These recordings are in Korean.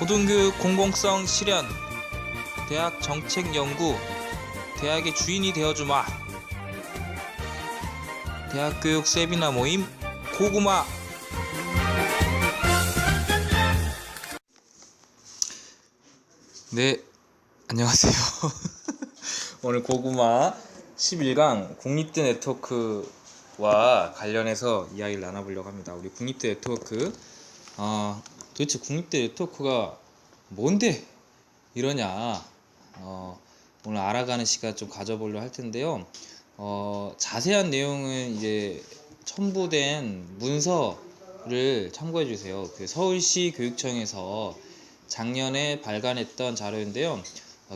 고등교육 공공성 실현, 대학 정책 연구, 대학의 주인이 되어주마. 대학교육 세미나 모임 고구마. 네, 안녕하세요. 오늘 고구마 11강 국립대 네트워크와 관련해서 이야기를 나눠보려고 합니다. 우리 국립대 네트워크, 도대체 국립대 네트워크가 뭔데 이러냐, 오늘 알아가는 시간 좀 가져보려고 할 텐데요. 자세한 내용은 이제 첨부된 문서를 참고해 주세요. 그 서울시 교육청에서 작년에 발간했던 자료인데요.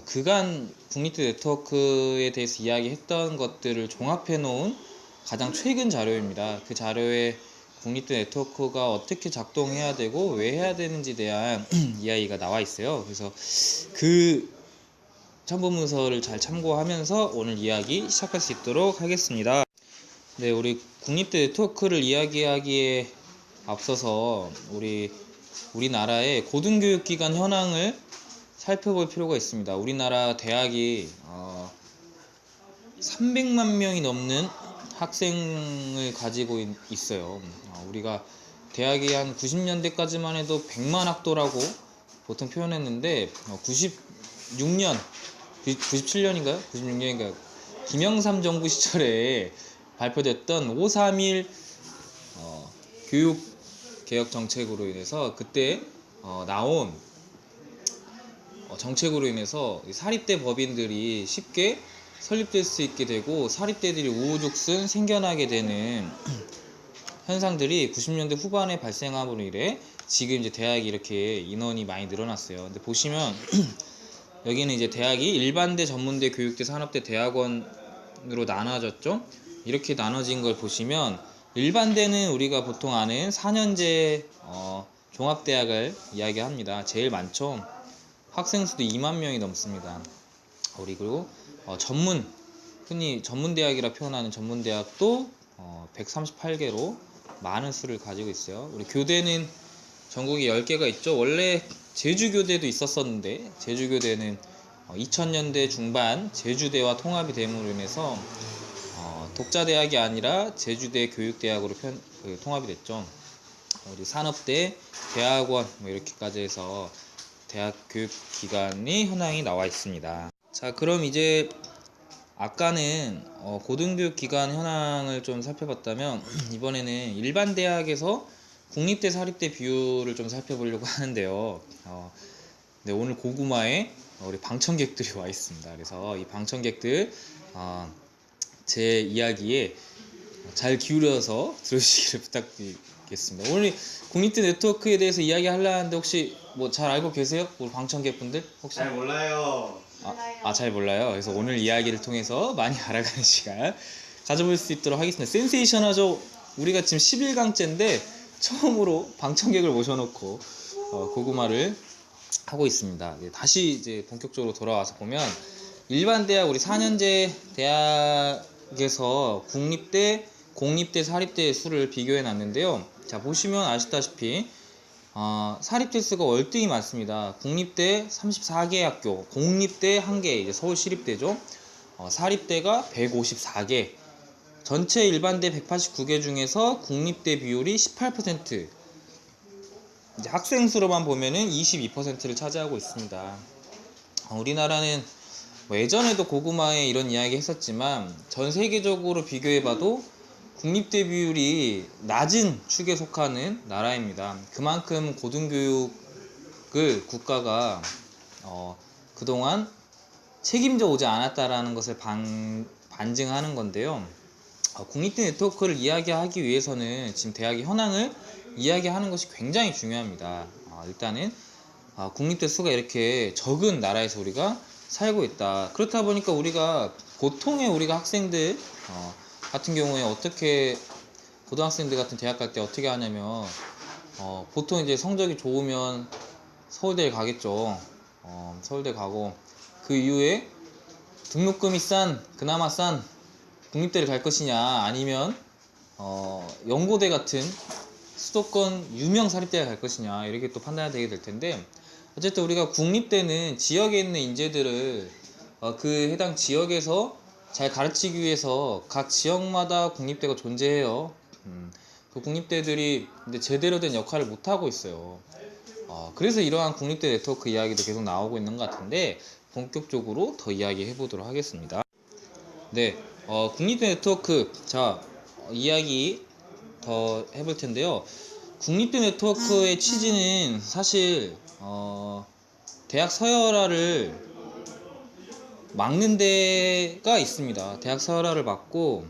그간 국립대 네트워크에 대해서 이야기했던 것들을 종합해 놓은 가장 최근 자료입니다. 그 자료에 국립대 네트워크가 어떻게 작동해야 되고 왜 해야 되는지에 대한 이야기가 나와 있어요. 그래서 그 첨부 문서를 잘 참고하면서 오늘 이야기 시작할 수 있도록 하겠습니다. 네, 우리 국립대 네트워크를 이야기하기에 앞서서 우리나라의 고등교육기관 현황을 살펴볼 필요가 있습니다. 우리나라 대학이 300만 명이 넘는 학생을 가지고 있어요. 우리가 대학이 한 90년대까지만 해도 100만 학도라고 보통 표현했는데 96년, 97년인가요? 96년인가요? 김영삼 정부 시절에 발표됐던 531 교육개혁 정책으로 인해서 그때 나온 정책으로 인해서 사립대 법인들이 쉽게 설립될 수 있게 되고 사립대들이 우후죽순 생겨나게 되는 현상들이 90년대 후반에 발생함으로 인해 지금 이제 대학이 이렇게 인원이 많이 늘어났어요. 근데 보시면 여기는 이제 대학이 일반대, 전문대, 교육대, 산업대, 대학원으로 나눠졌죠. 이렇게 나눠진 걸 보시면 일반대는 우리가 보통 아는 4년제 종합대학을 이야기합니다. 제일 많죠. 학생 수도 2만 명이 넘습니다. 그리고 흔히 전문대학이라 표현하는 전문대학도 138개로 많은 수를 가지고 있어요. 우리 교대는 전국에 10개가 있죠. 원래 제주교대도 있었었는데 제주교대는 2000년대 중반 제주대와 통합이 됨으로 인해서 독자대학이 아니라 제주대 교육대학으로 통합이 됐죠. 우리 산업대, 대학원 이렇게까지 해서 대학 교육기관이 현황이 나와 있습니다. 자, 그럼 이제 아까는 고등교육기관 현황을 좀 살펴봤다면 이번에는 일반 대학에서 국립대 사립대 비율을 좀 살펴보려고 하는데요. 네, 오늘 고구마에 우리 방청객들이 와 있습니다. 그래서 이 방청객들 제 이야기에 잘 기울여서 들으시기를 부탁드리겠습니다. 오늘 국립대 네트워크에 대해서 이야기하려는데 혹시 뭐 잘 알고 계세요? 우리 방청객분들 혹시? 잘 몰라요. 잘 몰라요. 그래서 오늘 이야기를 통해서 많이 알아가는 시간 가져볼 수 있도록 하겠습니다. 센세이션하죠. 우리가 지금 11강째인데 처음으로 방청객을 모셔놓고 고구마를 하고 있습니다. 다시 이제 본격적으로 돌아와서 보면 일반 대학, 우리 4년제 대학에서 국립대, 공립대, 사립대의 수를 비교해 놨는데요. 자, 보시면 아시다시피 사립대 수가 월등히 많습니다. 국립대 34개 학교, 공립대 1개, 이제 서울시립대죠. 사립대가 154개, 전체 일반대 189개 중에서 국립대 비율이 18%, 이제 학생 수로만 보면은 22%를 차지하고 있습니다. 우리나라는 뭐 예전에도 고구마에 이런 이야기 했었지만 전 세계적으로 비교해봐도 국립대 비율이 낮은 축에 속하는 나라입니다. 그만큼 고등교육을 국가가 그동안 책임져 오지 않았다라는 것을 반증하는 건데요. 국립대 네트워크를 이야기하기 위해서는 지금 대학의 현황을 이야기하는 것이 굉장히 중요합니다. 일단은 국립대 수가 이렇게 적은 나라에서 우리가 살고 있다. 그렇다 보니까 우리가 보통의 우리가 학생들 같은 경우에 어떻게 고등학생들 같은 대학 갈 때 어떻게 하냐면 보통 이제 성적이 좋으면 서울대에 가겠죠. 서울대 가고 그 이후에 등록금이 그나마 싼 국립대를 갈 것이냐, 아니면 연고대 같은 수도권 유명 사립대에 갈 것이냐, 이렇게 또 판단이 되게 될 텐데 어쨌든 우리가 국립대는 지역에 있는 인재들을 그 해당 지역에서 잘 가르치기 위해서 각 지역마다 국립대가 존재해요. 그 국립대들이 근데 제대로 된 역할을 못 하고 있어요. 그래서 이러한 국립대 네트워크 이야기도 계속 나오고 있는 것 같은데 본격적으로 더 이야기해 보도록 하겠습니다. 네, 국립대 네트워크 자 이야기 더 해볼 텐데요. 국립대 네트워크의 취지는 사실 대학 서열화를 막는 데가 있습니다. 대학 서열화를 막고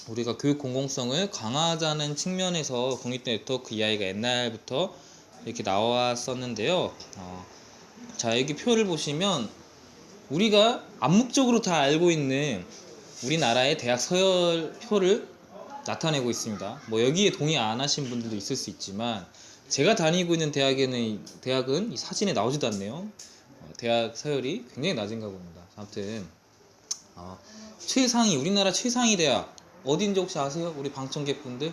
우리가 교육 공공성을 강화하자는 측면에서 국립대 네트워크 이야기가 옛날부터 이렇게 나왔었는데요. 자, 여기 표를 보시면 우리가 암묵적으로 다 알고 있는 우리나라의 대학 서열표를 나타내고 있습니다. 뭐 여기에 동의 안 하신 분들도 있을 수 있지만 제가 다니고 있는 대학은 이 사진에 나오지도 않네요. 대학 서열이 굉장히 낮은가 봅니다. 아무튼 최상위 우리나라 최상위 대학 어딘지 혹시 아세요? 우리 방청객분들?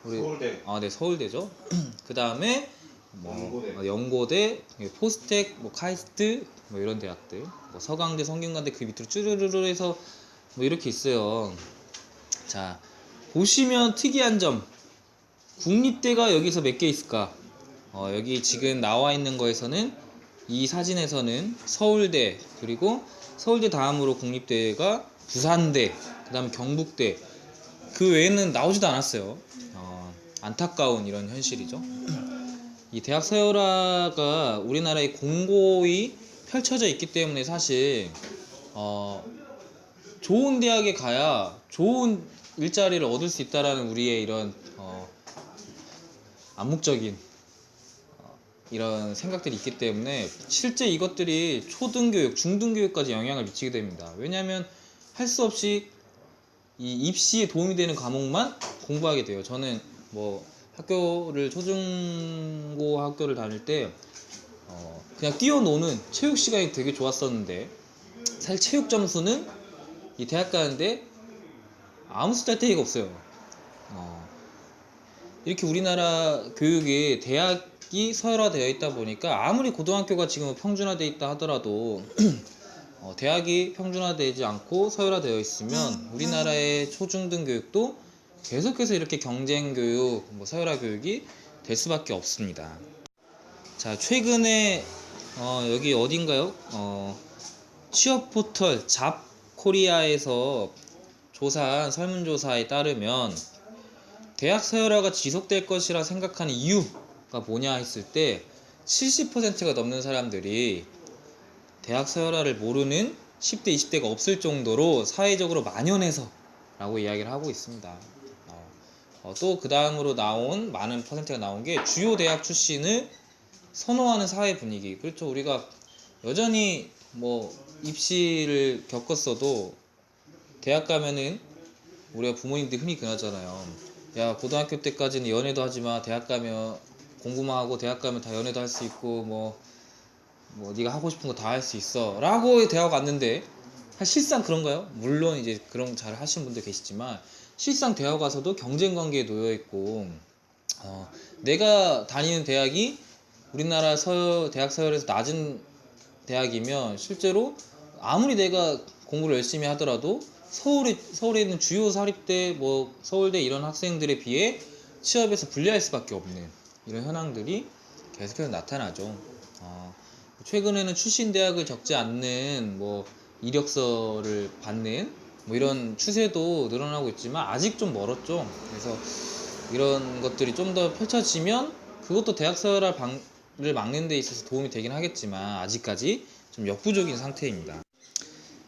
서울대. 네, 서울대죠. 그 다음에 연고대, 포스텍, 카이스트 뭐 이런 대학들, 서강대, 성균관대 그 밑으로 쭈르르르 해서 뭐 이렇게 있어요. 자, 보시면 특이한 점, 국립대가 여기서 몇 개 있을까? 여기 지금 나와 있는 거에서는 이 사진에서는 서울대, 그리고 서울대 다음으로 국립대가 부산대, 그 다음 경북대, 그 외에는 나오지도 않았어요. 안타까운 이런 현실이죠. 이 대학 서열화가 우리나라에 공고히 펼쳐져 있기 때문에 사실 좋은 대학에 가야 좋은 일자리를 얻을 수 있다라는 우리의 이런 암묵적인 이런 생각들이 있기 때문에 실제 이것들이 초등교육, 중등교육까지 영향을 미치게 됩니다. 왜냐하면 할 수 없이 이 입시에 도움이 되는 과목만 공부하게 돼요. 저는 뭐 학교를 초중고 학교를 다닐 때 그냥 뛰어노는 체육 시간이 되게 좋았었는데 사실 체육 점수는 이 대학 가는데 아무 쓸데가 없어요. 이렇게 우리나라 교육이 대학이 서열화되어 있다 보니까 아무리 고등학교가 지금 평준화되어 있다 하더라도 대학이 평준화되지 않고 서열화되어 있으면 우리나라의 초중등 교육도 계속해서 이렇게 경쟁 교육, 서열화 교육이 될 수밖에 없습니다. 자, 최근에 여기 어딘가요? 취업 포털 잡코리아에서 조사한 설문조사에 따르면 대학 서열화가 지속될 것이라 생각하는 이유가 뭐냐 했을 때 70%가 넘는 사람들이 대학 서열화를 모르는 10대, 20대가 없을 정도로 사회적으로 만연해서 라고 이야기를 하고 있습니다. 또 그 다음으로 많은 퍼센트가 나온 게 주요 대학 출신을 선호하는 사회 분위기. 그렇죠. 우리가 여전히 입시를 겪었어도 대학 가면은 우리가 부모님들이 흔히 그러잖아요. 야, 고등학교 때까지는 연애도 하지마. 대학 가면 공부만 하고 대학 가면 다 연애도 할 수 있고 네가 하고 싶은 거 다 할 수 있어 라고 대학 왔는데 실상 그런가요? 물론 이제 그런 잘 하신 분들 계시지만 실상 대학 가서도 경쟁 관계에 놓여 있고 내가 다니는 대학이 우리나라 대학 서열에서 낮은 대학이면 실제로 아무리 내가 공부를 열심히 하더라도 서울에 있는 주요 사립대, 서울대 이런 학생들에 비해 취업에서 불리할 수밖에 없는 이런 현황들이 계속해서 나타나죠. 최근에는 출신 대학을 적지 않는 이력서를 받는 이런 추세도 늘어나고 있지만 아직 좀 멀었죠. 그래서 이런 것들이 좀 더 펼쳐지면 그것도 대학 서열화를 막는 데 있어서 도움이 되긴 하겠지만 아직까지 좀 역부족인 상태입니다.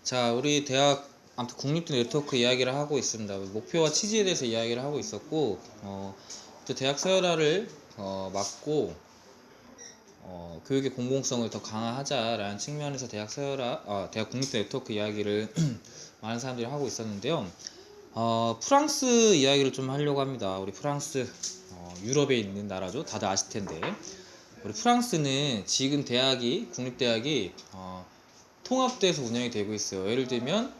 자, 우리 대학 아무튼 국립대 네트워크 이야기를 하고 있습니다. 목표와 취지에 대해서 이야기를 하고 있었고 또 대학 서열화를 막고 교육의 공공성을 더 강화하자라는 측면에서 대학 국립대 네트워크 이야기를 많은 사람들이 하고 있었는데요. 프랑스 이야기를 좀 하려고 합니다. 우리 프랑스 유럽에 있는 나라죠. 다들 아실 텐데 우리 프랑스는 지금 국립대학이 통합돼서 운영이 되고 있어요. 예를 들면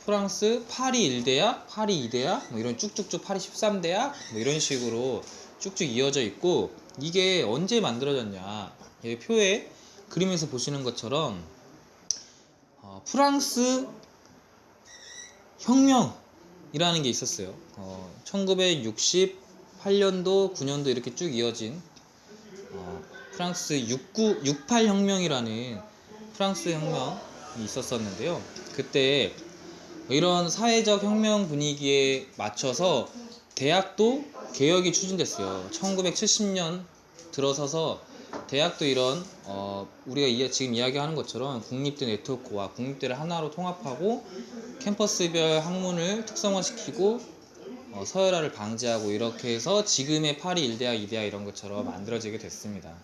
프랑스 파리 1대학, 파리 2대학 이런 쭉쭉쭉 파리 13대학 이런 식으로 쭉쭉 이어져 있고 이게 언제 만들어졌냐 이 표에 그림에서 보시는 것처럼 프랑스 혁명이라는 게 있었어요. 1968년도, 9년도 이렇게 쭉 이어진 프랑스 68 혁명이라는 프랑스 혁명이 있었었는데요. 그때 이런 사회적 혁명 분위기에 맞춰서 대학도 개혁이 추진됐어요. 1970년 들어서서 대학도 이런 우리가 지금 이야기하는 것처럼 국립대 네트워크와 국립대를 하나로 통합하고 캠퍼스별 학문을 특성화시키고 서열화를 방지하고 이렇게 해서 지금의 파리 1대학, 2대학 이런 것처럼 만들어지게 됐습니다.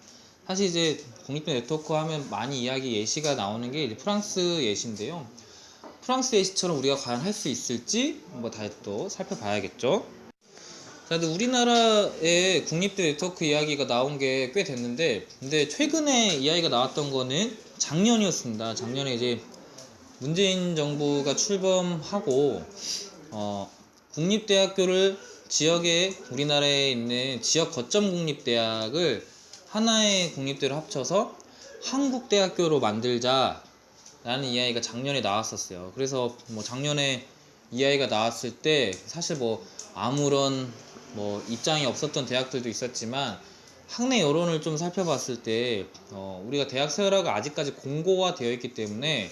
사실 이제 국립대 네트워크 하면 많이 이야기 예시가 나오는 게 이제 프랑스 예시인데요. 프랑스 예시처럼 우리가 과연 할 수 있을지 뭐 다 또 살펴봐야겠죠. 자, 근데 우리나라의 국립대 네트워크 이야기가 나온 게 꽤 됐는데, 근데 최근에 이야기가 나왔던 거는 작년이었습니다. 작년에 이제 문재인 정부가 출범하고 국립대학교를 지역에 우리나라에 있는 지역 거점 국립대학을 하나의 국립대로 합쳐서 한국대학교로 만들자 라는 이야기가 작년에 나왔었어요. 그래서 뭐 작년에 이야기가 나왔을 때 사실 뭐 아무런 뭐 입장이 없었던 대학들도 있었지만 학내 여론을 좀 살펴봤을 때 우리가 대학 서열화가 아직까지 공고화 되어 있기 때문에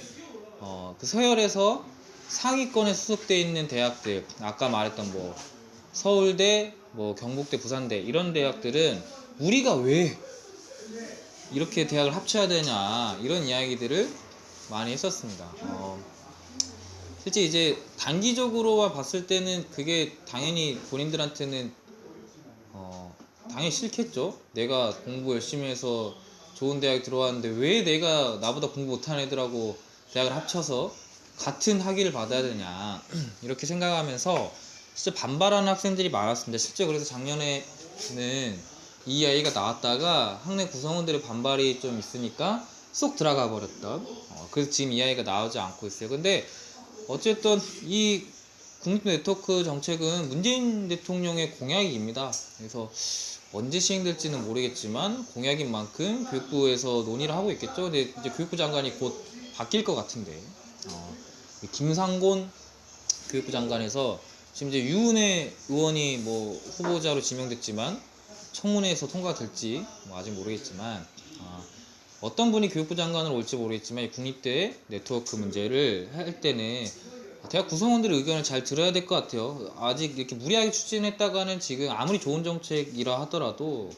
그 서열에서 상위권에 수속되어 있는 대학들, 아까 말했던 뭐 서울대, 뭐 경북대, 부산대 이런 대학들은 우리가 왜 이렇게 대학을 합쳐야 되냐 이런 이야기들을 많이 했었습니다. 실제 이제 단기적으로만 봤을 때는 그게 당연히 본인들한테는 당연히 싫겠죠. 내가 공부 열심히 해서 좋은 대학 들어왔는데 왜 내가 나보다 공부 못하는 애들하고 대학을 합쳐서 같은 학위를 받아야 되냐 이렇게 생각하면서 진짜 반발하는 학생들이 많았습니다. 실제 그래서 작년에는 이 이야기가 나왔다가 학내 구성원들의 반발이 좀 있으니까 쏙 들어가 버렸던 그래서 지금 이 이야기가 나오지 않고 있어요. 근데 어쨌든 이 국립대 네트워크 정책은 문재인 대통령의 공약입니다. 그래서 언제 시행될지는 모르겠지만 공약인 만큼 교육부에서 논의를 하고 있겠죠. 근데 이제 교육부 장관이 곧 바뀔 것 같은데 김상곤 교육부 장관에서 지금 이제 유은혜 의원이 뭐 후보자로 지명됐지만 청문회에서 통과될지 뭐 아직 모르겠지만 어떤 분이 교육부 장관으로 올지 모르겠지만 이 국립대 네트워크 문제를 할 때는 대학 구성원들의 의견을 잘 들어야 될 것 같아요. 아직 이렇게 무리하게 추진했다가는 지금 아무리 좋은 정책이라 하더라도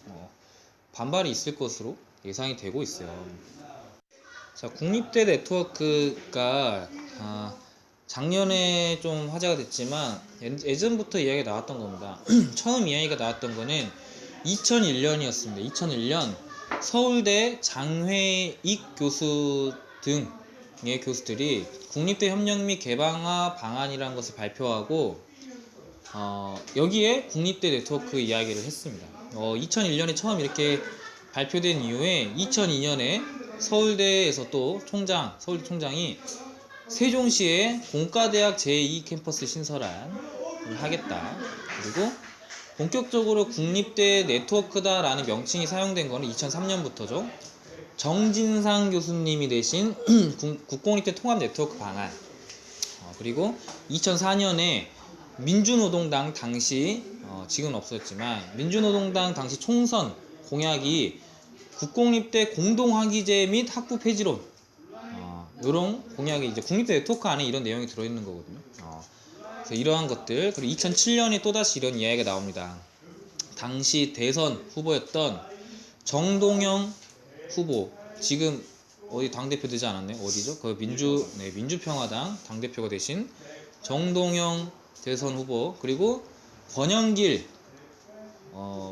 반발이 있을 것으로 예상이 되고 있어요. 자, 국립대 네트워크가 작년에 좀 화제가 됐지만 예전부터 이야기가 나왔던 겁니다. 처음 이야기가 나왔던 거는 2001년이었습니다. 2001년 서울대 장회익 교수 등의 교수들이 국립대 협력 및 개방화 방안이라는 것을 발표하고 여기에 국립대 네트워크 이야기를 했습니다. 2001년에 처음 이렇게 발표된 이후에 2002년에 서울대에서 또 서울대 총장이 세종시에 공과대학 제2 캠퍼스 신설안을 하겠다. 그리고 본격적으로 국립대 네트워크다 라는 명칭이 사용된 거는 2003년부터죠. 정진상 교수님이 내신 국공립대 통합 네트워크 방안, 그리고 2004년에 민주노동당 당시 지금은 없었지만 민주노동당 당시 총선 공약이 국공립대 공동학위제 및 학부 폐지론, 이런 공약이 이제 국립대 네트워크 안에 이런 내용이 들어있는 거거든요. 그래서 이러한 것들, 그리고 2007년에 또다시 이런 이야기가 나옵니다. 당시 대선 후보였던 정동영 후보, 지금 어디 당대표 되지 않았나요? 어디죠? 그 민주평화당 당대표가 되신 정동영 대선 후보, 그리고 권영길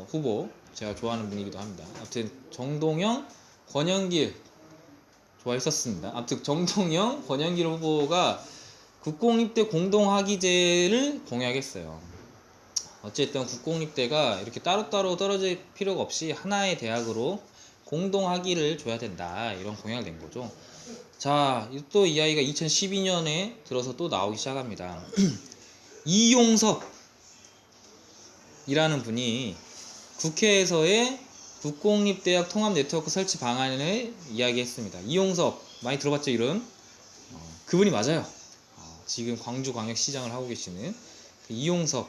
후보, 제가 좋아하는 분이기도 합니다. 아무튼 정동영, 권영길 좋아했었습니다. 아무튼 정동영, 권영길 후보가 국공립대 공동학위제를 공약했어요. 어쨌든 국공립대가 이렇게 따로따로 떨어질 필요가 없이 하나의 대학으로 공동학위를 줘야 된다, 이런 공약을 낸 거죠. 자, 또 이 아이가 2012년에 들어서 또 나오기 시작합니다. 이용섭 이라는 분이 국회에서의 국공립대학 통합 네트워크 설치 방안을 이야기했습니다. 이용섭 많이 들어봤죠 이름? 그분이 맞아요. 지금 광주광역시장을 하고 계시는 그 이용섭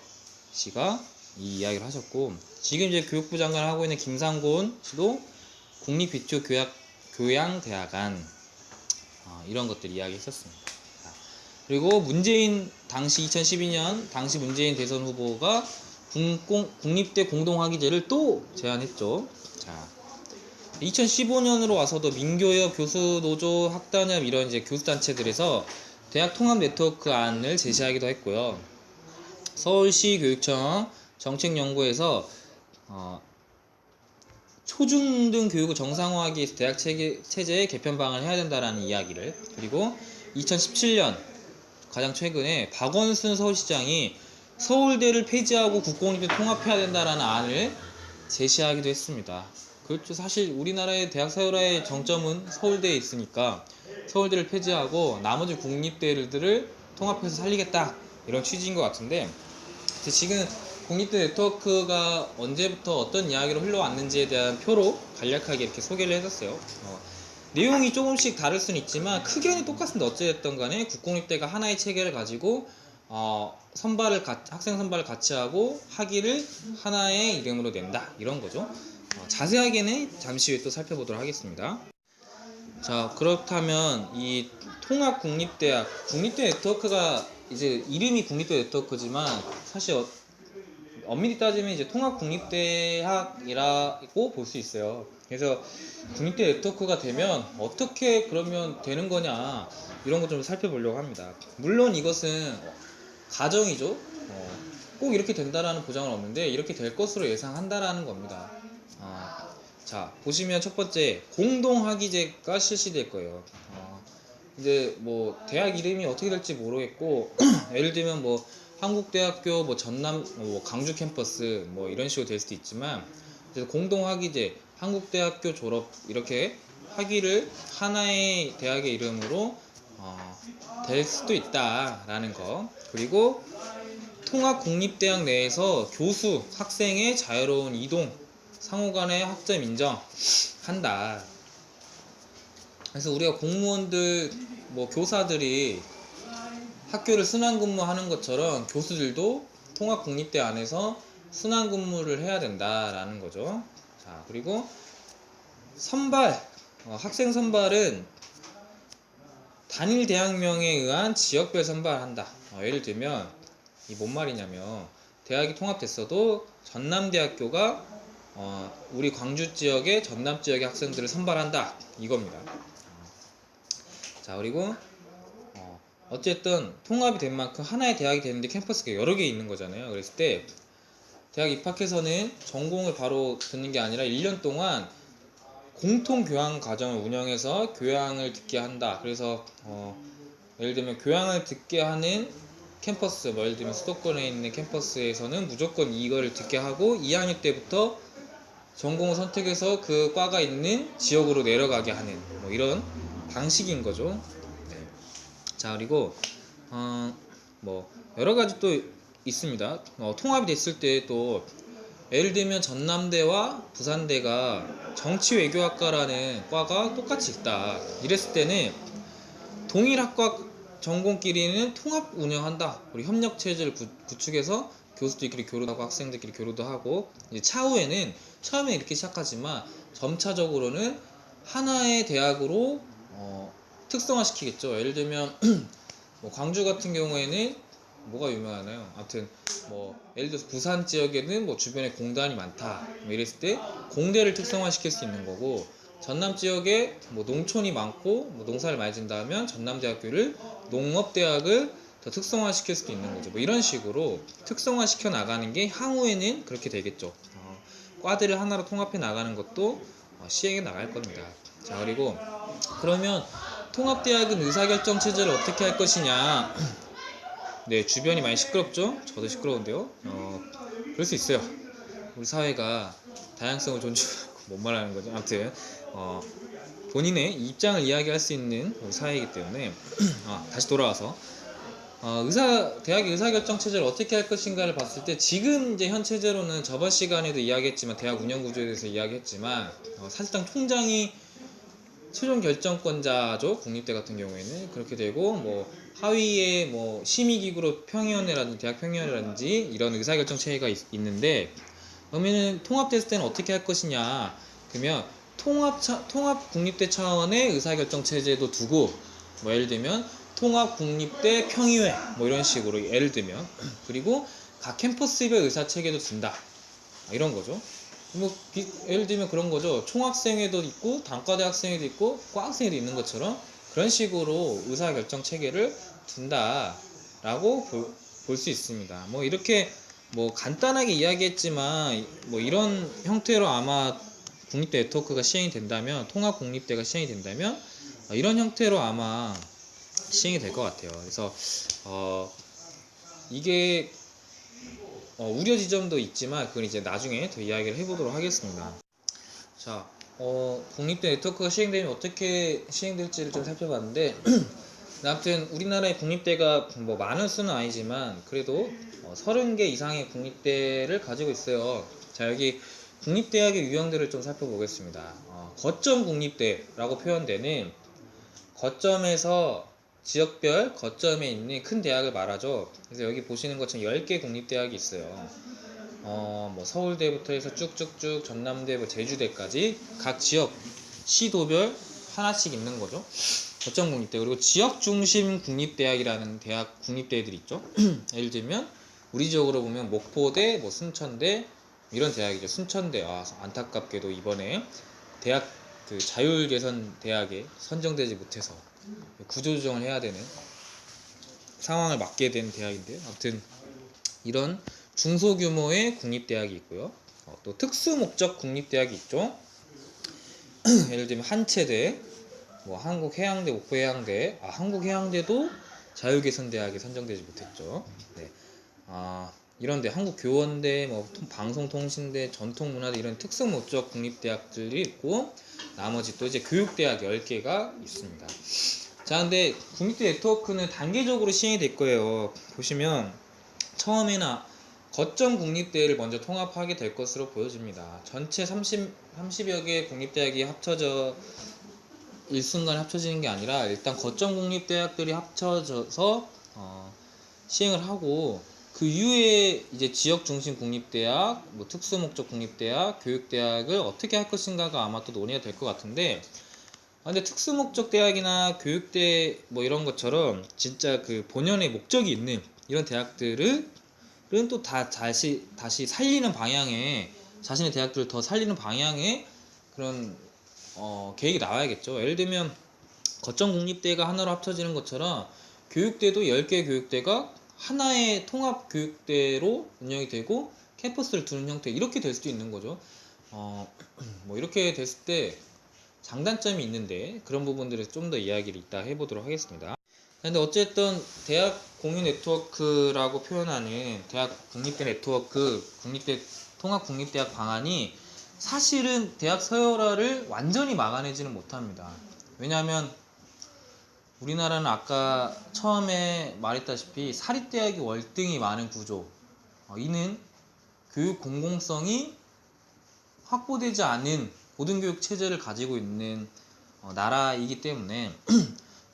씨가 이 이야기를 하셨고, 지금 이제 교육부 장관을 하고 있는 김상곤 씨도 국립비초교양대학안 이런 것들 이야기했었습니다. 그리고 문재인 당시 2012년 당시 문재인 대선 후보가 국립대 공동학위제를 또 제안했죠. 자, 2015년으로 와서도 민교협, 교수노조, 학단협 이런 이제 교수단체들에서 대학 통합 네트워크 안을 제시하기도 했고요. 서울시 교육청 정책연구에서 초중등 교육을 정상화하기 위해서 대학 체제의 개편 방안을 해야 된다라는 이야기를, 그리고 2017년 가장 최근에 박원순 서울시장이 서울대를 폐지하고 국공립대 통합해야 된다라는 안을 제시하기도 했습니다. 그렇죠. 사실 우리나라의 대학 사회의 정점은 서울대에 있으니까 서울대를 폐지하고 나머지 국립대들을 통합해서 살리겠다 이런 취지인 것 같은데, 지금 국립대 네트워크가 언제부터 어떤 이야기로 흘러왔는지에 대한 표로 간략하게 이렇게 소개를 해줬어요. 내용이 조금씩 다를 수는 있지만 크게는 똑같은데 어찌됐든 간에 국공립대가 하나의 체계를 가지고 학생 선발을 같이 하고 학위를 하나의 이름으로 낸다 이런 거죠. 자세하게는 잠시 후에 또 살펴보도록 하겠습니다. 자, 그렇다면 이 통합 국립대학, 국립대 네트워크가 이제 이름이 국립대 네트워크지만 사실 엄밀히 따지면 이제 통합 국립대학이라고 볼 수 있어요. 그래서 국립대 네트워크가 되면 어떻게 그러면 되는 거냐 이런 거 좀 살펴보려고 합니다. 물론 이것은 가정이죠. 꼭 이렇게 된다라는 보장은 없는데 이렇게 될 것으로 예상한다라는 겁니다. 자, 보시면 첫 번째 공동학위제가 실시될 거예요. 이제 뭐 대학 이름이 어떻게 될지 모르겠고 예를 들면 뭐 한국대학교 뭐 전남 뭐 강주 캠퍼스 뭐 이런 식으로 될 수도 있지만, 그래서 공동학위제 한국대학교 졸업 이렇게 학위를 하나의 대학의 이름으로 될 수도 있다라는 거. 그리고 통합국립대학 내에서 교수, 학생의 자유로운 이동, 상호간의 학점 인정한다. 그래서 우리가 공무원들, 뭐 교사들이 학교를 순환근무하는 것처럼 교수들도 통합국립대 안에서 순환근무를 해야 된다라는 거죠. 자, 그리고 선발, 학생 선발은 단일 대학명에 의한 지역별 선발한다. 예를 들면 이 뭔 말이냐면 대학이 통합됐어도 전남대학교가 우리 광주 지역의 전남 지역의 학생들을 선발한다 이겁니다. 자, 그리고 어쨌든 통합이 된 만큼 하나의 대학이 되는데 캠퍼스가 여러 개 있는 거잖아요. 그랬을 때 대학 입학해서는 전공을 바로 듣는 게 아니라 1년 동안 공통 교양 과정을 운영해서 교양을 듣게 한다. 그래서 예를 들면 교양을 듣게 하는 캠퍼스, 뭐 예를 들면 수도권에 있는 캠퍼스에서는 무조건 이거를 듣게 하고 2학년 때부터 전공을 선택해서 그 과가 있는 지역으로 내려가게 하는 뭐 이런 방식인 거죠. 네. 자, 그리고 뭐 여러 가지 또 있습니다. 통합이 됐을 때 또 예를 들면 전남대와 부산대가 정치외교학과라는 과가 똑같이 있다. 이랬을 때는 동일 학과 전공끼리는 통합 운영한다. 우리 협력 체제를 구축해서 교수들끼리 교류도 하고 학생들끼리 교류도 하고, 이제 차후에는 처음에 이렇게 시작하지만 점차적으로는 하나의 대학으로 특성화시키겠죠. 예를 들면 뭐 광주 같은 경우에는 뭐가 유명하나요? 아무튼 뭐 예를 들어서 부산 지역에는 뭐 주변에 공단이 많다. 뭐 이랬을 때 공대를 특성화시킬 수 있는 거고, 전남 지역에 뭐 농촌이 많고 뭐 농사를 많이 짓는다면 전남대학교를 농업대학을 더 특성화시킬 수도 있는 거죠. 뭐 이런 식으로 특성화시켜 나가는 게 향후에는 그렇게 되겠죠. 과들을 하나로 통합해 나가는 것도 시행해 나갈 겁니다. 자, 그리고 그러면 통합대학은 의사결정 체제를 어떻게 할 것이냐. 네, 주변이 많이 시끄럽죠? 저도 시끄러운데요. 그럴 수 있어요. 우리 사회가 다양성을 존중하고 뭔 말하는 거죠? 아무튼 본인의 입장을 이야기할 수 있는 우리 사회이기 때문에 다시 돌아와서 대학의 의사결정 체제를 어떻게 할 것인가를 봤을 때, 지금 이제 현 체제로는 저번 시간에도 이야기했지만, 대학 운영 구조에 대해서 이야기했지만, 사실상 총장이 최종 결정권자죠. 국립대 같은 경우에는 그렇게 되고, 뭐 하위에 뭐 심의기구로 평의원회라든지 대학 평의원회라든지 이런 의사결정 체계가 있는데, 그러면은 통합됐을 때는 어떻게 할 것이냐? 그러면 통합 국립대 차원의 의사결정 체제도 두고, 뭐 예를 들면 통합 국립대 평의회 뭐 이런 식으로 예를 들면, 그리고 각 캠퍼스별 의사 체계도 둔다, 이런 거죠. 뭐 예를 들면 그런 거죠. 총학생회도 있고 단과대 학생회도 있고 과학생회도 있는 것처럼 그런 식으로 의사결정 체계를 둔다라고 볼 수 있습니다. 뭐 이렇게 뭐 간단하게 이야기했지만, 뭐 이런 형태로 아마 국립대 네트워크가 시행이 된다면, 통합 국립대가 시행이 된다면 이런 형태로 아마 시행이 될 것 같아요. 그래서 이게 우려 지점도 있지만 그건 이제 나중에 더 이야기를 해보도록 하겠습니다. 자, 국립대 네트워크가 시행되면 어떻게 시행될지를 좀 살펴봤는데, 아무튼 우리나라의 국립대가 뭐 많은 수는 아니지만 그래도 30개 이상의 국립대를 가지고 있어요. 자, 여기 국립대학의 유형들을 좀 살펴보겠습니다. 거점 국립대라고 표현되는, 거점에서 지역별 거점에 있는 큰 대학을 말하죠. 그래서 여기 보시는 것처럼 10개 국립대학이 있어요. 뭐 서울대부터 해서 쭉쭉쭉 전남대, 뭐 제주대까지 각 지역 시도별 하나씩 있는 거죠. 거점 국립대. 그리고 지역 중심 국립대학이라는 대학 국립대들이 있죠. 예를 들면 우리 지역으로 보면 목포대, 뭐 순천대 이런 대학이죠. 순천대, 안타깝게도 이번에 대학 그 자율개선 대학에 선정되지 못해서 구조조정을 해야 되는 상황을 맞게 된 대학인데, 아무튼 이런 중소규모의 국립대학이 있고요. 또 특수목적 국립대학이 있죠. 예를 들면 한체대, 뭐 한국해양대, 목포해양대. 한국해양대도 자율개선대학에 선정되지 못했죠. 네. 이런데 한국교원대, 뭐 방송통신대, 전통문화대 이런 특수목적 국립대학들이 있고, 나머지 또 이제 교육대학 10개가 있습니다. 자, 근데 국립대 네트워크는 단계적으로 시행이 될 거예요. 보시면 처음에는 거점 국립대를 먼저 통합하게 될 것으로 보여집니다. 전체 30여 개의 국립대학이 합쳐져 일순간에 합쳐지는 게 아니라, 일단 거점 국립대학들이 합쳐져서 시행을 하고, 그 이후에 이제 지역 중심 국립대학, 뭐 특수목적 국립대학, 교육대학을 어떻게 할 것인가가 아마 또 논의가 될 것 같은데, 근데 특수목적 대학이나 교육대 뭐 이런 것처럼 진짜 그 본연의 목적이 있는 이런 대학들은 또 다시 살리는 방향의, 자신의 대학들을 더 살리는 방향의 그런 계획이 나와야겠죠. 예를 들면 거점 국립대가 하나로 합쳐지는 것처럼 교육대도 10개의 교육대가 하나의 통합 교육대로 운영이 되고 캠퍼스를 두는 형태, 이렇게 될 수도 있는 거죠. 뭐 이렇게 됐을 때 장단점이 있는데, 그런 부분들을 좀 더 이야기를 이따 해보도록 하겠습니다. 근데 어쨌든 대학 공유 네트워크라고 표현하는 대학 국립대 네트워크, 국립대 통합 국립대학 방안이 사실은 대학 서열화를 완전히 막아내지는 못합니다. 왜냐하면 우리나라는 아까 처음에 말했다시피 사립대학이 월등히 많은 구조, 이는 교육 공공성이 확보되지 않은 고등교육 체제를 가지고 있는 나라이기 때문에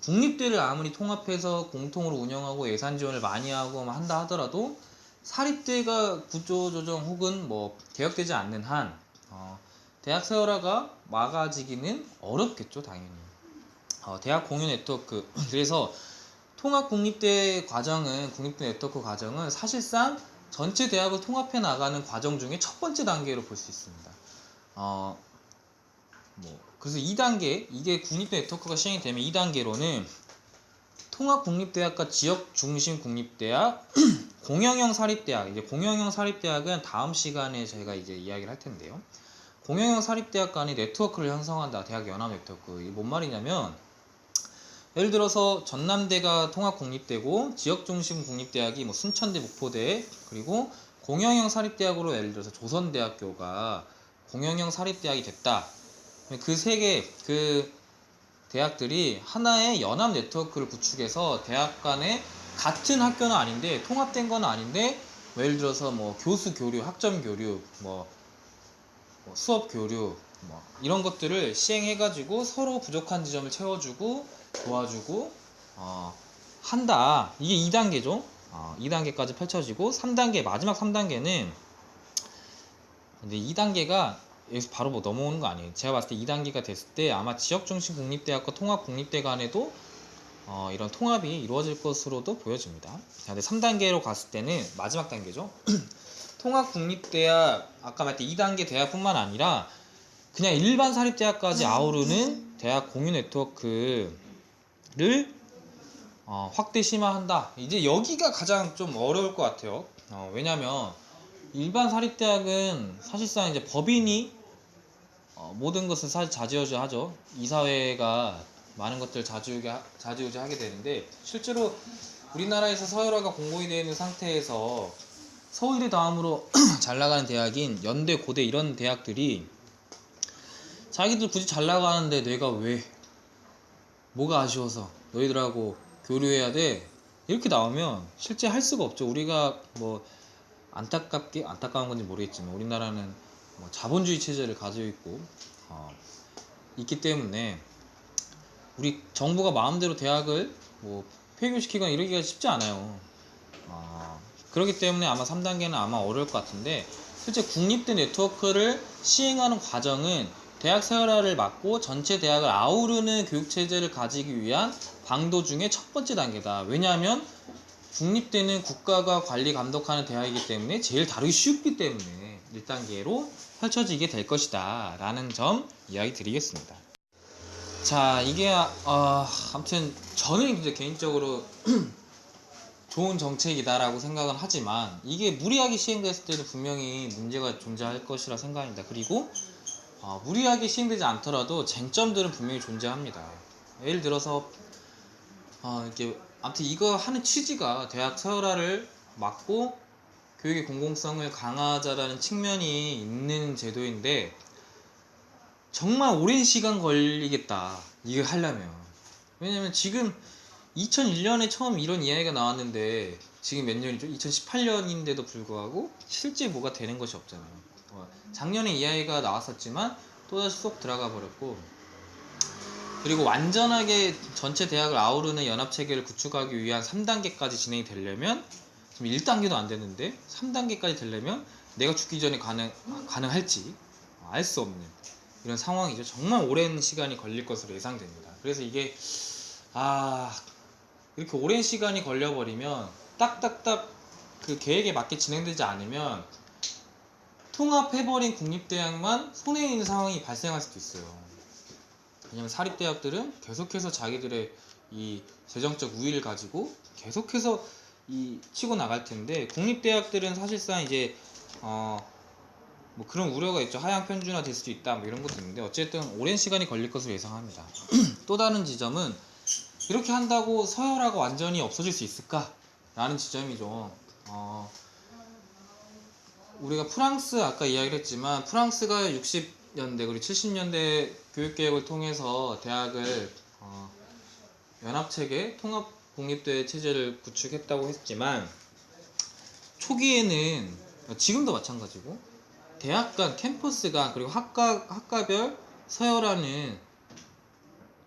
국립대를 아무리 통합해서 공통으로 운영하고 예산 지원을 많이 하고 한다 하더라도 사립대가 구조조정 혹은 뭐 개혁되지 않는 한 대학 서열화가 막아지기는 어렵겠죠, 당연히. 대학 공유 네트워크, 그래서 통합 국립대 과정은, 국립대 네트워크 과정은 사실상 전체 대학을 통합해 나가는 과정 중에 첫 번째 단계로 볼 수 있습니다. 그래서 2단계, 이게 국립대 네트워크가 시행이 되면 2단계로는 통합 국립대학과 지역 중심 국립대학, 공영형 사립대학. 이제 공영형 사립대학은 다음 시간에 저희가 이제 이야기를 할 텐데요. 공영형 사립대학 간의 네트워크를 형성한다. 대학 연합 네트워크. 이게 뭔 말이냐면, 예를 들어서 전남대가 통합 국립대고 지역 중심 국립대학이 뭐 순천대, 목포대, 그리고 공영형 사립대학으로 예를 들어서 조선대학교가 공영형 사립대학이 됐다. 그 세 개 그 대학들이 하나의 연합 네트워크를 구축해서 대학 간의 같은 학교는 아닌데 통합된 건 아닌데 뭐 예를 들어서 뭐 교수 교류, 학점 교류, 뭐 수업 교류 뭐 이런 것들을 시행해가지고 서로 부족한 지점을 채워주고 도와주고 한다. 이게 2단계죠. 2단계까지 펼쳐지고 3단계 마지막 3단계는 근데 2단계가 여기서 바로 뭐 넘어오는 거 아니에요. 제가 봤을 때 2단계가 됐을 때 아마 지역중심 국립대학과 통합국립대 간에도 이런 통합이 이루어질 것으로도 보여집니다. 자, 근데 3단계로 갔을 때는 마지막 단계죠. 통합국립대학 아까 말했던 2단계 대학뿐만 아니라 그냥 일반 사립대학까지 아우르는 대학 공유 네트워크를 확대 심화한다. 이제 여기가 가장 좀 어려울 것 같아요. 왜냐면 일반 사립대학은 사실상 이제 법인이 모든 것을 사실 좌지우지하죠. 이사회가 많은 것들을 좌지우지하게 되는데 실제로 우리나라에서 서열화가 공고히 되어 있는 상태에서 서울대 다음으로 잘 나가는 대학인 연대, 고대 이런 대학들이 자기들 굳이 잘 나가는데 내가 왜 뭐가 아쉬워서 너희들하고 교류해야 돼 이렇게 나오면 실제 할 수가 없죠. 우리가 뭐 안타까운 건지 모르겠지만 우리나라는 뭐 자본주의 체제를 가지고 있고 있기 때문에 우리 정부가 마음대로 대학을 뭐 폐교시키거나 이러기가 쉽지 않아요. 그렇기 때문에 아마 3단계는 아마 어려울 것 같은데 실제 국립대 네트워크를 시행하는 과정은 대학 서열화를 막고 전체 대학을 아우르는 교육체제를 가지기 위한 방도 중에 첫 번째 단계다. 왜냐하면 국립대는 국가가 관리 감독하는 대학이기 때문에 제일 다루기 쉽기 때문에 1단계로 펼쳐지게 될 것이다 라는 점 이야기 드리겠습니다. 자, 이게 아무튼 저는 이제 개인적으로 좋은 정책이다라고 생각은 하지만 이게 무리하게 시행됐을 때는 분명히 문제가 존재할 것이라 생각합니다. 그리고 무리하게 시행되지 않더라도 쟁점들은 분명히 존재합니다. 예를 들어서 이렇게 아무튼 이거 하는 취지가 대학 서열화를 막고 교육의 공공성을 강화하자라는 측면이 있는 제도인데 정말 오랜 시간 걸리겠다 이걸 하려면. 왜냐면 지금 2001년에 처음 이런 이야기가 나왔는데 지금 몇 년이죠? 2018년인데도 불구하고 실제 뭐가 되는 것이 없잖아요. 작년에 이야기가 나왔었지만 또다시 쏙 들어가 버렸고, 그리고 완전하게 전체 대학을 아우르는 연합체계를 구축하기 위한 3단계까지 진행이 되려면 지금 1단계도 안 되는데 3단계까지 되려면 내가 죽기 전에 가능할지 알 수 없는 이런 상황이죠. 정말 오랜 시간이 걸릴 것으로 예상됩니다. 그래서 이게 이렇게 오랜 시간이 걸려버리면 딱딱딱 그 계획에 맞게 진행되지 않으면 통합해버린 국립대학만 손해있는 상황이 발생할 수도 있어요. 왜냐면 사립대학들은 계속해서 자기들의 이 재정적 우위를 가지고 계속해서 치고 나갈 텐데 국립대학들은 사실상 이제 뭐 그런 우려가 있죠. 하향 편준화 될 수도 있다 뭐 이런 것도 있는데 어쨌든 오랜 시간이 걸릴 것으로 예상합니다. 또 다른 지점은 이렇게 한다고 서열화가 완전히 없어질 수 있을까? 라는 지점이죠. 우리가 프랑스 아까 이야기를 했지만 프랑스가 60년대 그리고 70년대 교육개혁을 통해서 대학을 연합체계 통합국립대 체제를 구축했다고 했지만 초기에는 지금도 마찬가지고 대학 간 캠퍼스 간 그리고 학과별 서열화는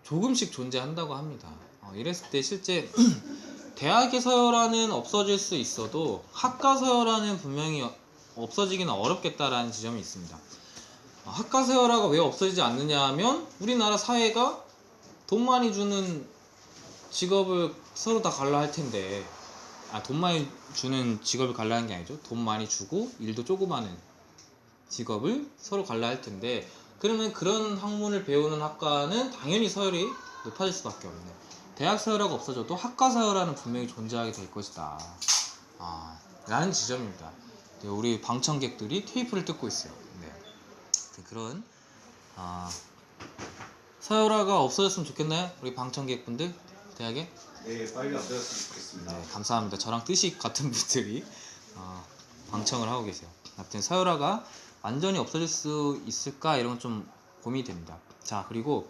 조금씩 존재한다고 합니다. 이랬을 때 실제 대학의 서열화는 없어질 수 있어도 학과 서열화는 분명히 없어지기는 어렵겠다라는 지점이 있습니다. 학과 서열화가 왜 없어지지 않느냐 하면 우리나라 사회가 돈 많이 주는 직업을 서로 다 갈라 할 텐데 돈 많이 주는 직업을 갈라 하는 게 아니죠. 돈 많이 주고 일도 조그마한 직업을 서로 갈라 할 텐데 그러면 그런 학문을 배우는 학과는 당연히 서열이 높아질 수밖에 없네. 대학 서열화가 없어져도 학과 서열화는 분명히 존재하게 될 것이다 라는 지점입니다. 네, 우리 방청객들이 테이프를 뜯고 있어요. 네. 그런 서열화가 없어졌으면 좋겠나요? 우리 방청객분들 대학에? 네, 빨리 없어졌으면 좋겠습니다. 네, 감사합니다. 저랑 뜻이 같은 분들이 방청을 하고 계세요. 아무튼 서열화가 완전히 없어질 수 있을까 이런 건 좀 고민이 됩니다. 자, 그리고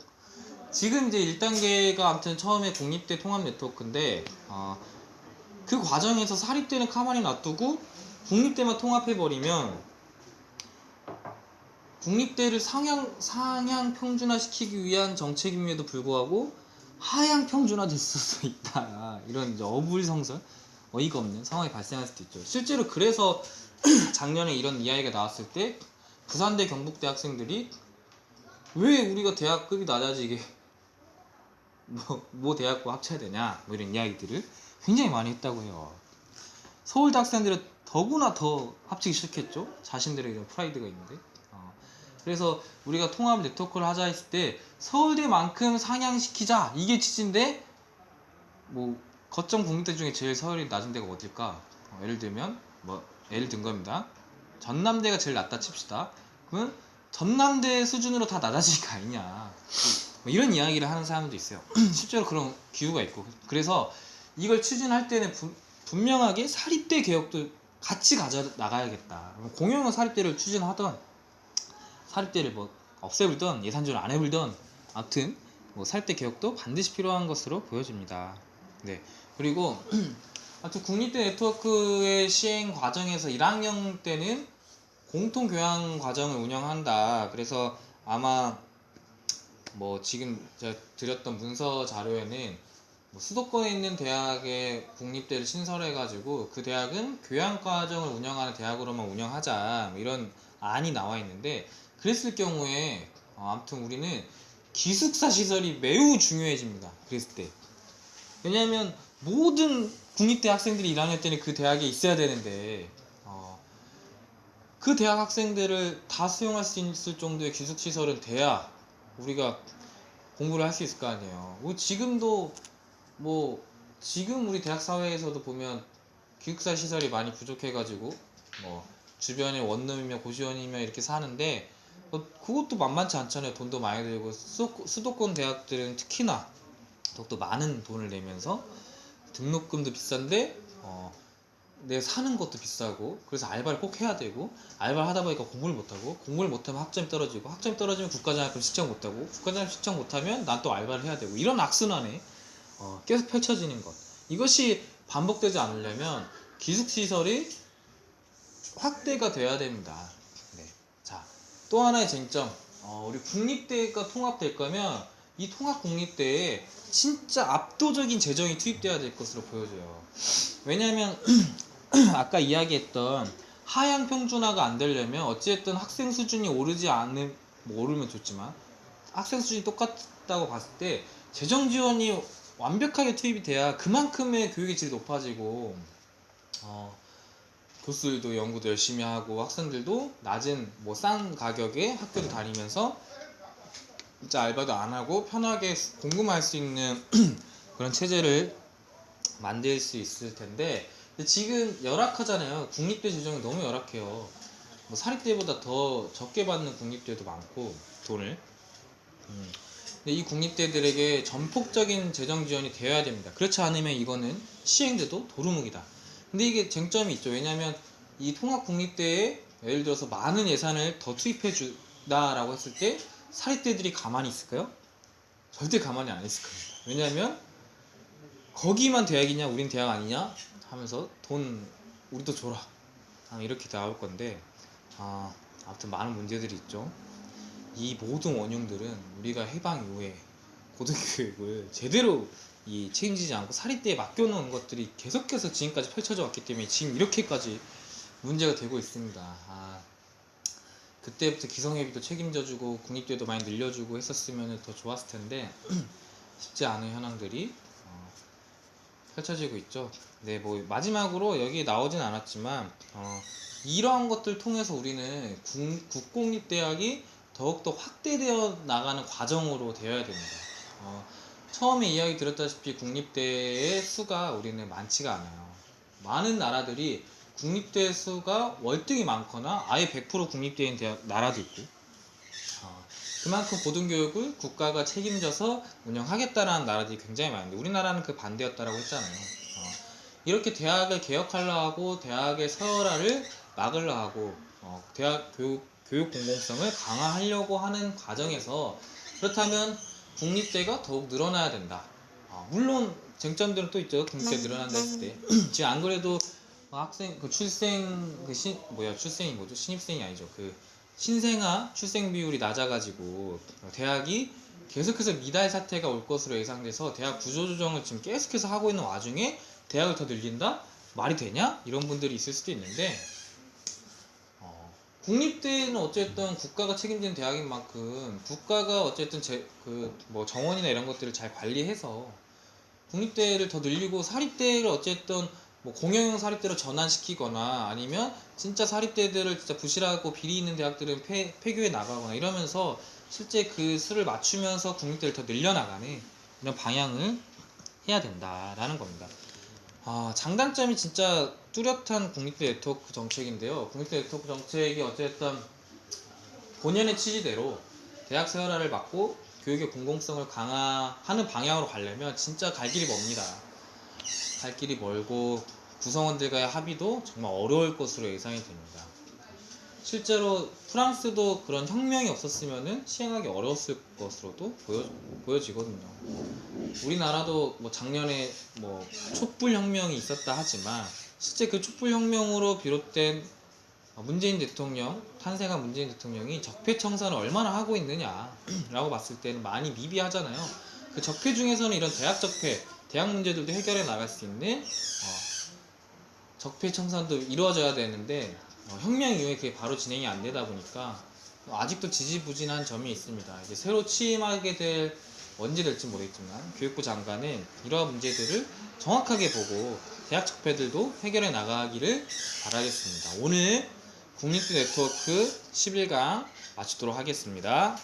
지금 이제 1단계가 아무튼 처음에 국립대 통합 네트워크인데 그 과정에서 사립대는 가만히 놔두고 국립대만 통합해버리면 국립대를 상향 평준화시키기 위한 정책임에도 불구하고 하향 평준화될 수도 있다. 이런 이제 어불성설, 어이가 없는 상황이 발생할 수도 있죠. 실제로 그래서 작년에 이런 이야기가 나왔을 때 부산대 경북대 학생들이 왜 우리가 대학급이 낮아지게 뭐 대학과 합쳐야 되냐 뭐 이런 이야기들을 굉장히 많이 했다고 해요. 서울대 학생들은 더구나 더 합치기 싫겠죠. 자신들의 이런 프라이드가 있는데. 그래서 우리가 통합 네트워크를 하자 했을 때 서울대만큼 상향시키자 이게 취지인데 뭐 거점 국립대 중에 제일 서열이 낮은 데가 어딜까? 예를 들면 예를 든 겁니다. 전남대가 제일 낮다 칩시다. 그러면 전남대 수준으로 다 낮아질 거 아니냐 뭐 이런 이야기를 하는 사람도 있어요. 실제로 그런 기후가 있고 그래서 이걸 추진할 때는 분명하게 사립대 개혁도 같이 가져 나가야겠다. 공영은 사립대를 추진하던 사립대를 뭐 없애불던 예산적으로 안 해불던 아무튼 뭐 사립대 개혁도 반드시 필요한 것으로 보여집니다. 네. 그리고 아무튼 국립대 네트워크의 시행 과정에서 1학년 때는 공통 교양 과정을 운영한다. 그래서 아마 뭐 지금 제가 드렸던 문서 자료에는 뭐 수도권에 있는 대학의 국립대를 신설해가지고 그 대학은 교양 과정을 운영하는 대학으로만 운영하자 뭐 이런 안이 나와 있는데 그랬을 경우에 아무튼 우리는 기숙사 시설이 매우 중요해집니다. 그랬을 때 왜냐하면 모든 국립대 학생들이 1학년 때는 그 대학에 있어야 되는데 그 대학 학생들을 다 수용할 수 있을 정도의 기숙시설은 돼야 우리가 공부를 할 수 있을 거 아니에요. 지금도 지금 우리 대학 사회에서도 보면 기숙사 시설이 많이 부족해가지고 주변에 원룸이며 고시원이며 이렇게 사는데 그것도 만만치 않잖아요. 돈도 많이 들고 수도권 대학들은 특히나 더욱더 많은 돈을 내면서 등록금도 비싼데 내 사는 것도 비싸고 그래서 알바를 꼭 해야 되고 알바를 하다 보니까 공부를 못하고 공부를 못하면 학점이 떨어지고 학점이 떨어지면 국가장학금 신청 못하고 국가장학금 신청 못하면 난 또 알바를 해야 되고 이런 악순환에 계속 펼쳐지는 것 이것이 반복되지 않으려면 기숙시설이 확대가 돼야 됩니다. 네. 자, 또 하나의 쟁점 우리 국립대가 통합될 거면 이 통합 국립대에 진짜 압도적인 재정이 투입돼야 될 것으로 보여져요. 왜냐하면 아까 이야기했던 하향 평준화가 안 되려면 어찌됐든 학생 수준이 오르지 않는 오르면 좋지만 학생 수준이 똑같다고 봤을 때 재정 지원이 완벽하게 투입이 돼야 그만큼의 교육의 질이 높아지고 교수들도 연구도 열심히 하고 학생들도 낮은 싼 가격에 학교를 다니면서 진짜 알바도 안 하고 편하게 공부만 할 수 있는 그런 체제를 만들 수 있을 텐데 근데 지금 열악하잖아요. 국립대 재정이 너무 열악해요. 사립대보다 더 적게 받는 국립대도 많고 돈을 근데 이 국립대들에게 전폭적인 재정 지원이 되어야 됩니다. 그렇지 않으면 이거는 시행돼도 도루묵이다. 근데 이게 쟁점이 있죠. 왜냐하면 이 통합 국립대에 예를 들어서 많은 예산을 더 투입해 준다라고 했을 때 사립대들이 가만히 있을까요? 절대 가만히 안 있을 겁니다. 왜냐하면 거기만 대학이냐 우린 대학 아니냐 하면서 돈 우리도 줘라 이렇게 나올 건데 아무튼 많은 문제들이 있죠. 이 모든 원흉들은 우리가 해방 이후에 고등교육을 제대로 책임지지 않고 사립대에 맡겨놓은 것들이 계속해서 지금까지 펼쳐져 왔기 때문에 지금 이렇게까지 문제가 되고 있습니다. 그때부터 기성예비도 책임져주고 국립대도 많이 늘려주고 했었으면 더 좋았을 텐데 쉽지 않은 현황들이 펼쳐지고 있죠. 네, 마지막으로 여기 나오진 않았지만 이러한 것들 통해서 우리는 국공립대학이 더욱더 확대되어 나가는 과정으로 되어야 됩니다. 처음에 이야기 드렸다시피 국립대의 수가 우리는 많지가 않아요. 많은 나라들이 국립대 수가 월등히 많거나 아예 100% 국립대인 나라도 있고 그만큼 고등교육을 국가가 책임져서 운영하겠다라는 나라들이 굉장히 많은데 우리나라는 그 반대였다라고 했잖아요. 이렇게 대학을 개혁하려 하고 대학의 서열화를 막으려 하고 대학 교육 공공성을 강화하려고 하는 과정에서 그렇다면 국립대가 더욱 늘어나야 된다. 물론 쟁점들은 또 있죠. 국립대 늘어난다 했을 때. 지금 안 그래도 학생 그 출생 그 출생이 뭐죠? 신입생이 아니죠. 그 신생아 출생 비율이 낮아가지고 대학이 계속해서 미달 사태가 올 것으로 예상돼서 대학 구조조정을 지금 계속해서 하고 있는 와중에 대학을 더 늘린다? 말이 되냐? 이런 분들이 있을 수도 있는데 국립대는 어쨌든 국가가 책임지는 대학인 만큼 국가가 어쨌든 정원이나 이런 것들을 잘 관리해서 국립대를 더 늘리고 사립대를 어쨌든 뭐 공영형 사립대로 전환시키거나 아니면 진짜 사립대들을 진짜 부실하고 비리 있는 대학들은 폐교해 나가거나 이러면서 실제 그 수를 맞추면서 국립대를 더 늘려나가는 이런 방향을 해야 된다라는 겁니다. 장단점이 진짜 뚜렷한 국립대 네트워크 정책인데요. 국립대 네트워크 정책이 어쨌든 본연의 취지대로 대학 세월화를 막고 교육의 공공성을 강화하는 방향으로 가려면 진짜 갈 길이 멉니다. 갈 길이 멀고 구성원들과의 합의도 정말 어려울 것으로 예상이 됩니다. 실제로 프랑스도 그런 혁명이 없었으면 시행하기 어려웠을 것으로도 보여지거든요. 우리나라도 뭐 작년에 뭐 촛불혁명이 있었다 하지만 실제 그 촛불혁명으로 비롯된 문재인 대통령, 탄생한 문재인 대통령이 적폐청산을 얼마나 하고 있느냐라고 봤을 때는 많이 미비하잖아요. 그 적폐 중에서는 이런 대학 적폐, 대학 문제들도 해결해 나갈 수 있는 적폐 청산도 이루어져야 되는데 혁명 이후에 그게 바로 진행이 안 되다 보니까 아직도 지지부진한 점이 있습니다. 이제 새로 취임하게 될 언제 될지 모르겠지만 교육부 장관은 이러한 문제들을 정확하게 보고 대학 적폐들도 해결해 나가기를 바라겠습니다. 오늘 국립대 네트워크 11강 마치도록 하겠습니다.